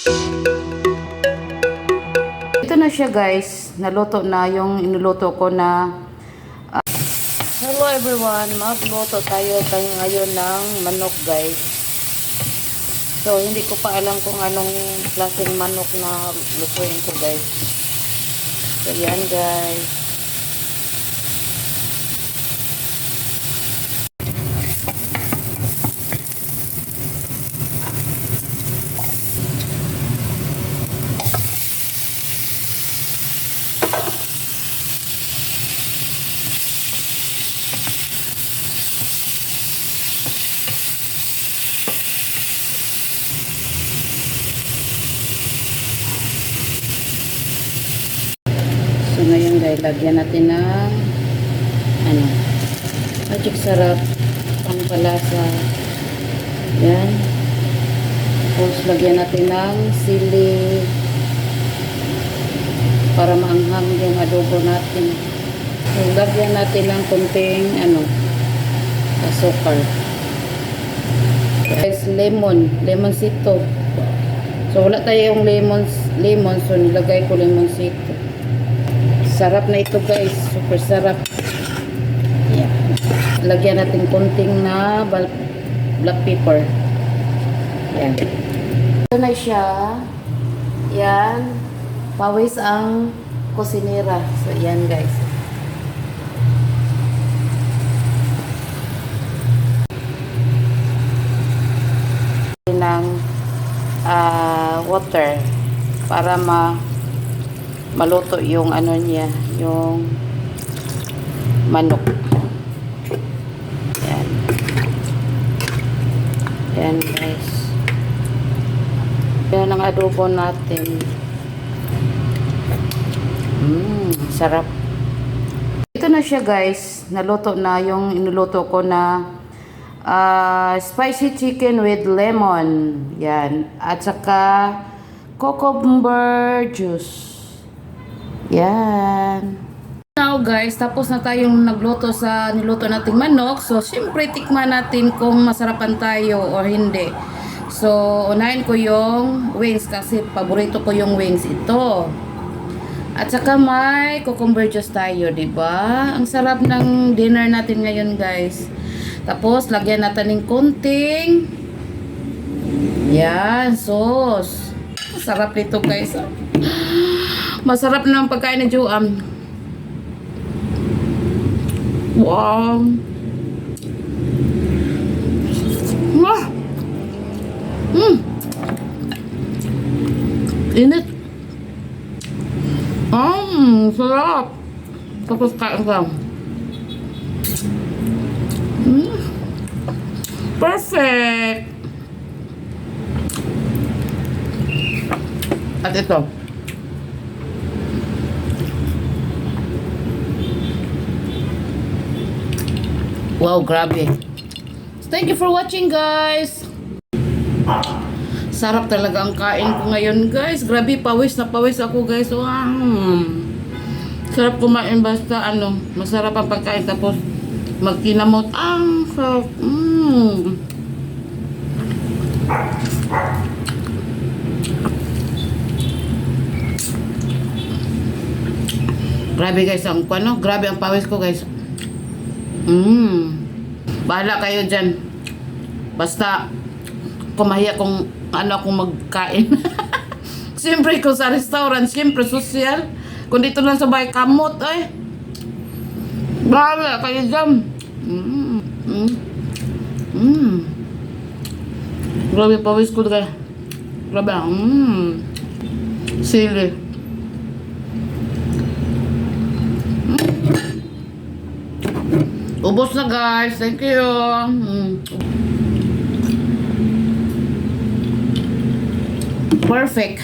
Ito na siya guys, naluto na yung inuluto ko na hello everyone, magluto tayo ngayon ng manok guys. So hindi ko pa alam kung anong klaseng manok na lutuin ko guys. So yan guys. So ngayon guys, lagyan natin ng magic sarap ang palasa. Yan. Tapos lagyan natin ng sili para maanghang yung adobo natin. So, lagyan natin ng konting asukal. Guys, lemon sito. So wala tayong lemon, so nilagay ko lemon sito. Sarap na ito guys, super sarap. Yeah. Lagyan natin konting na black pepper. Yan. Ito na siya. Yan. Pawis ang kusinera. So yan guys. Ng water para maluto yung niya, yung manok. Yan. Yan guys. Yan ang adobo natin. Sarap. Ito na siya guys. Naluto na yung inuluto ko na spicy chicken with lemon. Yan. At saka cucumber juice. Yan. Now guys, tapos na tayong nagluto sa niluto nating manok. So, syempre tikman natin kung masarapan tayo or hindi. So, unahin ko yung wings kasi paborito ko yung wings ito. At saka may cucumber juice tayo, diba? Ang sarap ng dinner natin ngayon guys. Tapos, lagyan natin ng konting yan, sauce. Sarap nito guys. Masarap na ang pagkain ni Joam. Wow. Wah. Init. Sarap. Tapos kain ka. Perfect. At ito. Wow, grabe. Thank you for watching, guys. Sarap talaga ang kain ko ngayon, guys. Grabe, pawis na pawis ako, guys. Wow. Sarap kumain basta masarap ang pagkain tapos magkinamot. Ang sarap. Grabe guys, grabe ang pawis ko, guys. Bahala kayo dyan. Basta kumahiya kung akong magkain. Siyempre kung sa restaurant, siyempre social. Kung dito lang sa bahay, kamot eh. Bahala kayo dyan. Grabe pawis ko guys. Grabe. Sili. Ubos na guys. Thank you. Perfect.